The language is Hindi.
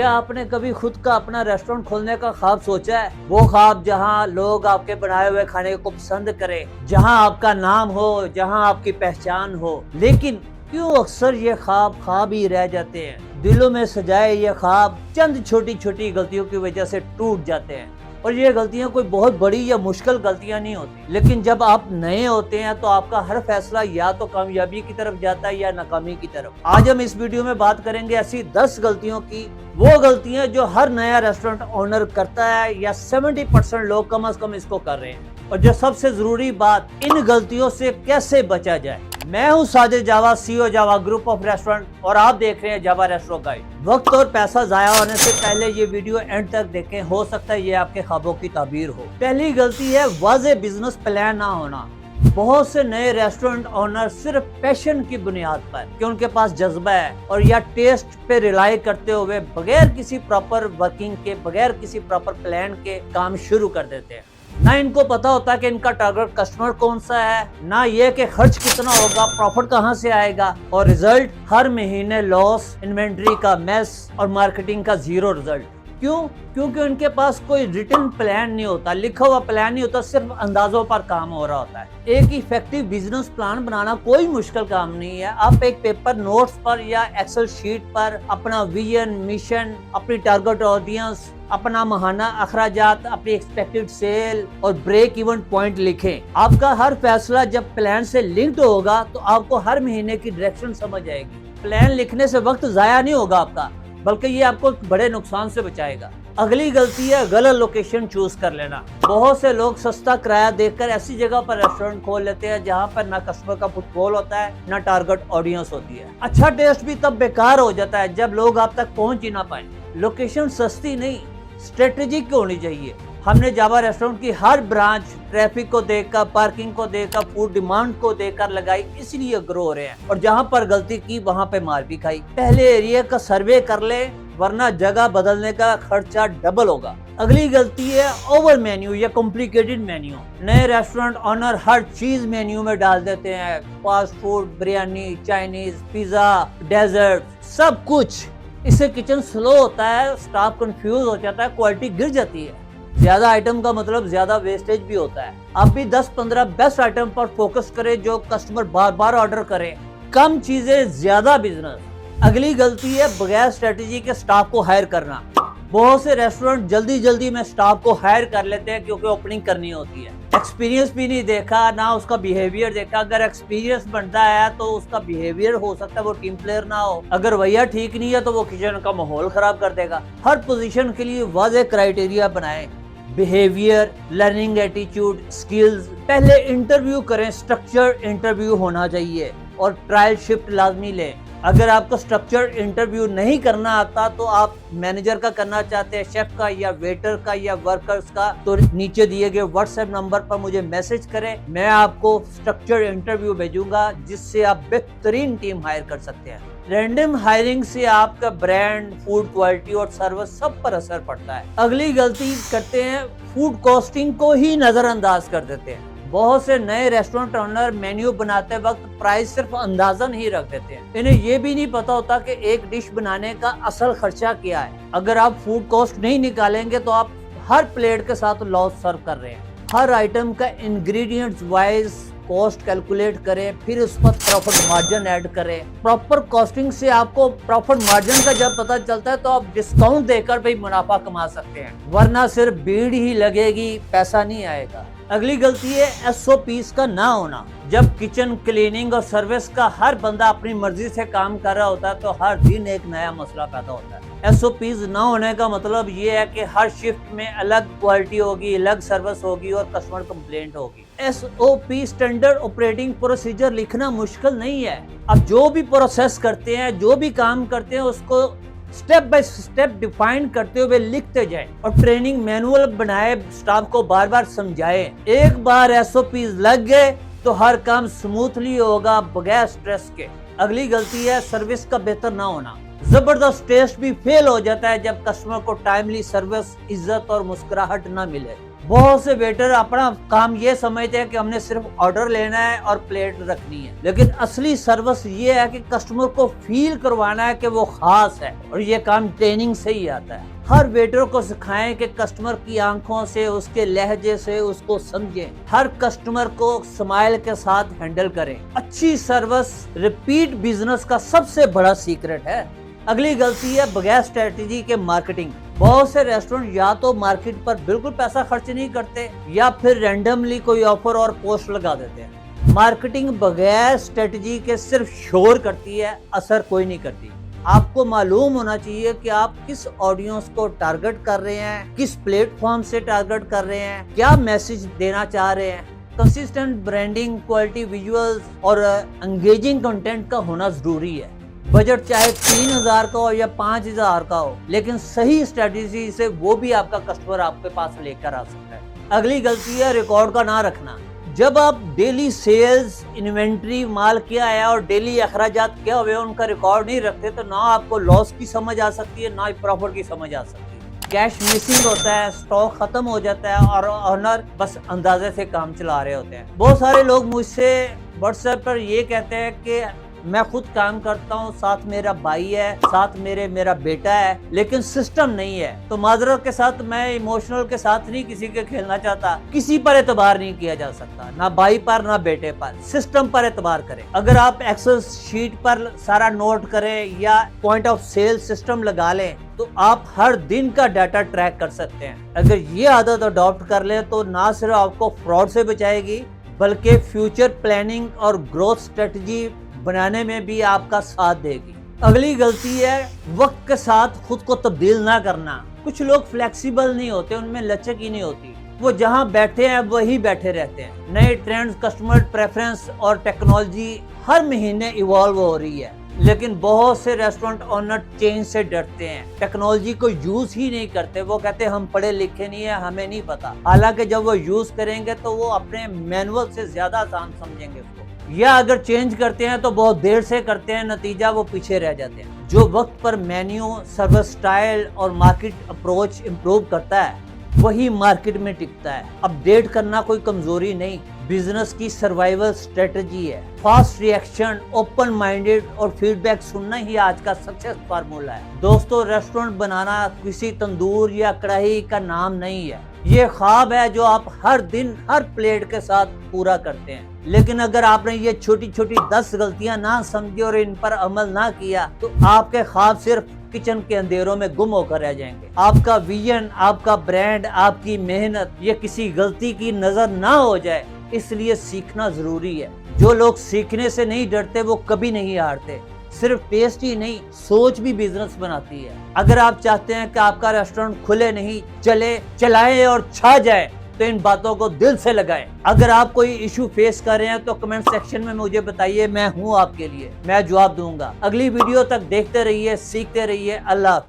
क्या आपने कभी खुद का अपना रेस्टोरेंट खोलने का ख्वाब सोचा है? वो ख्वाब जहां लोग आपके बनाए हुए खाने को पसंद करें, जहां आपका नाम हो, जहां आपकी पहचान हो। लेकिन क्यों अक्सर ये ख्वाब ख्वाब ही रह जाते हैं? दिलों में सजाए ये ख्वाब चंद छोटी छोटी गलतियों की वजह से टूट जाते हैं। और ये गलतियां कोई बहुत बड़ी या मुश्किल गलतियां नहीं होती, लेकिन जब आप नए होते हैं तो आपका हर फैसला या तो कामयाबी की तरफ जाता है या नाकामी की तरफ। आज हम इस वीडियो में बात करेंगे ऐसी 10 गलतियों की, वो गलतियां जो हर नया रेस्टोरेंट ओनर करता है या 70% लोग कम से कम इसको कर रहे हैं। और जो सबसे जरूरी बात, इन गलतियों से कैसे बचा जाए। मैं हूं साजिद जावा, CEO Java group of restaurant, और आप देख रहे हैं जावा रेस्टोरेंट गाइड। वक्त और पैसा जाया होने से पहले ये वीडियो एंड तक देखें, हो सकता है ये आपके ख्वाबों की ताबीर हो। पहली गलती है वाज़े बिजनेस प्लान ना होना। बहुत से नए रेस्टोरेंट ओनर सिर्फ पैशन की बुनियाद पर, कि उनके पास जज्बा है और या टेस्ट पे रिलाई करते हुए बगैर किसी प्रॉपर वर्किंग के, बगैर किसी प्रॉपर प्लान के काम शुरू कर देते हैं। ना इनको पता होता कि इनका टारगेट कस्टमर कौन सा है, ना ये कि खर्च कितना होगा, प्रॉफिट कहां से आएगा, और रिजल्ट हर महीने लॉस, इन्वेंट्री का मेस और मार्केटिंग का जीरो रिजल्ट। क्यों? क्योंकि उनके पास कोई रिटन प्लान नहीं होता, लिखा हुआ प्लान नहीं होता, सिर्फ अंदाजों पर काम हो रहा होता है। एक इफेक्टिव बिजनेस प्लान बनाना कोई मुश्किल काम नहीं है। आप एक पेपर नोट्स पर या एक्सेल शीट पर अपना विजन, मिशन, अपनी टारगेट ऑडियंस, अपना माहाना अखराजात, अपनी एक्सपेक्टेड सेल और ब्रेक इवन पॉइंट लिखें। आपका हर फैसला जब प्लान से लिंक्ड होगा तो आपको हर महीने की डायरेक्शन समझ आएगी। प्लान लिखने से वक्त जाया नहीं होगा आपका, बल्कि ये आपको बड़े नुकसान से बचाएगा। अगली गलती है गलत लोकेशन चूज कर लेना। बहुत से लोग सस्ता किराया देखकर ऐसी जगह पर रेस्टोरेंट खोल लेते हैं जहां पर ना कस्टमर का फुटफॉल होता है, ना टारगेट ऑडियंस होती है। अच्छा टेस्ट भी तब बेकार हो जाता है जब लोग आप तक पहुंच ही ना पाए। लोकेशन सस्ती नहीं, स्ट्रेटेजिक होनी चाहिए। हमने जावा रेस्टोरेंट की हर ब्रांच ट्रैफिक को देखकर, पार्किंग को देखकर, फूड डिमांड को देखकर लगाई, इसलिए ग्रो हो रहे हैं। और जहां पर गलती की वहां पे मार भी खाई। पहले एरिया का सर्वे कर ले, वरना जगह बदलने का खर्चा डबल होगा। अगली गलती है ओवर मेन्यू या कॉम्प्लिकेटेड मेन्यू। नए रेस्टोरेंट ओनर हर चीज मेन्यू में डाल देते हैं, fast food, biryani, Chinese, pizza, dessert, सब कुछ। इससे किचन स्लो होता है, स्टाफ कंफ्यूज हो जाता है, क्वालिटी गिर जाती है। ज्यादा आइटम का मतलब ज्यादा वेस्टेज भी होता है। आप भी 10-15 बेस्ट आइटम पर फोकस करें जो कस्टमर बार बार ऑर्डर करें। कम चीजें ज्यादा बिजनेस। अगली गलती है बगैर स्ट्रेटेजी के स्टाफ को हायर करना। बहुत से रेस्टोरेंट जल्दी जल्दी में स्टाफ को हायर कर लेते हैं क्योंकि ओपनिंग करनी होती है। एक्सपीरियंस भी नहीं देखा, ना उसका बिहेवियर देखा। अगर एक्सपीरियंस बनता है तो उसका बिहेवियर हो सकता है वो टीम प्लेयर ना हो। अगर भैया ठीक नहीं है तो वो किचन का माहौल खराब कर देगा। हर पोजीशन के लिए वाज़ेह क्राइटेरिया बनाएं। Behaviour, learning attitude, skills. पहले इंटरव्यू करें, स्ट्रक्चर्ड इंटरव्यू होना चाहिए, और ट्रायल शिफ्ट लाजमी लें। अगर आपको स्ट्रक्चर्ड इंटरव्यू नहीं करना आता तो आप मैनेजर का करना चाहते हैं, शेफ का या वेटर का या वर्कर्स का, तो नीचे दिए गए व्हाट्सएप नंबर पर मुझे मैसेज करें। मैं आपको स्ट्रक्चर्ड इंटरव्यू भेजूंगा जिससे आप बेहतरीन टीम हायर कर सकते हैं। रैंडम हायरिंग से आपका ब्रांड, फूड क्वालिटी और सर्विस सब पर असर पड़ता है। अगली गलती करते हैं, फूड कॉस्टिंग को ही नजरअंदाज कर देते हैं। बहुत से नए रेस्टोरेंट ओनर मेन्यू बनाते वक्त प्राइस सिर्फ अंदाजन ही रख देते हैं। इन्हें ये भी नहीं पता होता कि एक डिश बनाने का असल खर्चा क्या है। अगर आप फूड कॉस्ट नहीं निकालेंगे तो आप हर प्लेट के साथ लॉस सर्व कर रहे हैं। हर आइटम का इंग्रेडिएंट्स वाइज कॉस्ट कैलकुलेट करें, फिर उस पर प्रॉफिट मार्जिन ऐड करें। प्रॉपर कॉस्टिंग से आपको प्रॉफिट मार्जिन का जब पता चलता है तो आप डिस्काउंट देकर भी मुनाफा कमा सकते हैं, वरना सिर्फ भीड़ ही लगेगी, पैसा नहीं आएगा। अगली गलती है SOPs का ना होना। जब किचन, क्लीनिंग और सर्विस का हर बंदा अपनी मर्जी से काम कर रहा होता है तो हर दिन एक नया मसला पैदा होता है। SOPs ना होने का मतलब ये है कि हर शिफ्ट में अलग क्वालिटी होगी, अलग सर्विस होगी और कस्टमर कंप्लेंट होगी। SOP स्टैंडर्ड ऑपरेटिंग प्रोसीजर लिखना मुश्किल नहीं है। अब जो भी प्रोसेस करते हैं, जो भी काम करते हैं, उसको स्टेप बाय स्टेप डिफाइन करते हुए लिखते जाएं और ट्रेनिंग मैनुअल बनाए, स्टाफ को बार बार समझाएं। एक बार SOPs लग गए तो हर काम स्मूथली होगा बगैर स्ट्रेस के। अगली गलती है सर्विस का बेहतर ना होना। जबरदस्त टेस्ट भी फेल हो जाता है जब कस्टमर को टाइमली सर्विस, इज्जत और मुस्कुराहट ना मिले। बहुत से वेटर अपना काम ये समझते हैं कि हमने सिर्फ ऑर्डर लेना है और प्लेट रखनी है, लेकिन असली सर्विस ये है कि कस्टमर को फील करवाना है कि वो खास है, और ये काम ट्रेनिंग से ही आता है। हर वेटर को सिखाएं कि कस्टमर की आंखों से, उसके लहजे से उसको समझें। हर कस्टमर को स्माइल के साथ हैंडल करें। अच्छी सर्विस रिपीट बिजनेस का सबसे बड़ा सीक्रेट है। अगली गलती है बगैर स्ट्रेटेजी के मार्केटिंग। बहुत से रेस्टोरेंट या तो मार्केट पर बिल्कुल पैसा खर्च नहीं करते या फिर रैंडमली कोई ऑफर और पोस्ट लगा देते हैं। मार्केटिंग बगैर स्ट्रेटेजी के सिर्फ शोर करती है, असर कोई नहीं करती। आपको मालूम होना चाहिए कि आप किस ऑडियंस को टारगेट कर रहे हैं, किस प्लेटफॉर्म से टारगेट कर रहे हैं, क्या मैसेज देना चाह रहे हैं। कंसिस्टेंट ब्रांडिंग, क्वालिटी विजुअल्स और एंगेजिंग कंटेंट का होना जरूरी है। बजट चाहे 3000 का हो या 5000 का हो, लेकिन सही स्ट्रेटेजी से वो भी आपका कस्टमर आपके पास लेकर आ सकता है। अगली गलती है रिकॉर्ड का ना रखना। जब आप डेली सेल्स, इन्वेंट्री, माल क्या है और डेली अखराजात क्या हुए उनका रिकॉर्ड नहीं रखते, तो ना आपको लॉस की समझ आ सकती है, ना ही प्रॉफिट की समझ आ सकती है। कैश मिसिंग होता है, स्टॉक खत्म हो जाता है और ऑनर बस अंदाजे से काम चला रहे होते हैं। बहुत सारे लोग मुझसे व्हाट्सएप पर ये कहते हैं कि मैं खुद काम करता हूँ, साथ मेरा भाई है, साथ मेरा बेटा है, लेकिन सिस्टम नहीं है। तो माजरत के साथ मैं इमोशनल के साथ नहीं किसी के खेलना चाहता। किसी पर एतबार नहीं किया जा सकता, ना भाई पर ना बेटे पर। सिस्टम पर एतबार करें। अगर आप एक्सेल शीट पर सारा नोट करें या पॉइंट ऑफ सेल सिस्टम लगा लें तो आप हर दिन का डाटा ट्रैक कर सकते हैं। अगर ये आदत अडॉप्ट कर लें तो ना सिर्फ आपको फ्रॉड से बचाएगी, बल्कि फ्यूचर प्लानिंग और ग्रोथ स्ट्रेटजी बनाने में भी आपका साथ देगी। अगली गलती है वक्त के साथ खुद को तब्दील ना करना। कुछ लोग फ्लेक्सिबल नहीं होते, उनमें लचक ही नहीं होती। वो जहां बैठे हैं वही बैठे रहते हैं। नए ट्रेंड्स, कस्टमर प्रेफरेंस और टेक्नोलॉजी हर महीने इवॉल्व हो रही है, लेकिन बहुत से रेस्टोरेंट ओनर चेंज से डरते हैं, टेक्नोलॉजी को यूज ही नहीं करते। वो कहते हैं हम पढ़े लिखे नहीं है, हमें नहीं पता। हालांकि जब वो यूज करेंगे तो वो अपने मैनुअल से ज्यादा आसान समझेंगे उसको। या अगर चेंज करते हैं तो बहुत देर से करते हैं, नतीजा वो पीछे रह जाते हैं। जो वक्त पर मेन्यू, सर्विस स्टाइल और मार्केट अप्रोच इम्प्रूव करता है वही मार्केट में टिकता है। अपडेट करना कोई कमजोरी नहीं, बिजनेस की सर्वाइवल स्ट्रेटजी है। फास्ट रिएक्शन, ओपन माइंडेड और फीडबैक सुनना ही आज का सक्सेस फार्मूला है। दोस्तों, रेस्टोरेंट बनाना किसी तंदूर या कढ़ाई का नाम नहीं है। ये ख्वाब है जो आप हर दिन हर प्लेट के साथ पूरा करते हैं। लेकिन अगर आपने ये छोटी छोटी 10 गलतियां ना समझी और इन पर अमल ना किया तो आपके ख्वाब सिर्फ किचन के अंधेरों में गुम होकर रह जाएंगे। आपका विजन, आपका ब्रांड, आपकी मेहनत ये किसी गलती की नजर ना हो जाए, इसलिए सीखना जरूरी है। जो लोग सीखने से नहीं डरते वो कभी नहीं हारते। सिर्फ टेस्ट ही नहीं, सोच भी बिजनेस बनाती है। अगर आप चाहते हैं कि आपका रेस्टोरेंट खुले नहीं, चले, चलाए और छा जाए, तो इन बातों को दिल से लगाएं। अगर आप कोई इशू फेस कर रहे हैं तो कमेंट सेक्शन में मुझे बताइए, मैं हूं आपके लिए, मैं जवाब दूंगा। अगली वीडियो तक देखते रहिए, सीखते रहिए। अल्लाह हाफिज।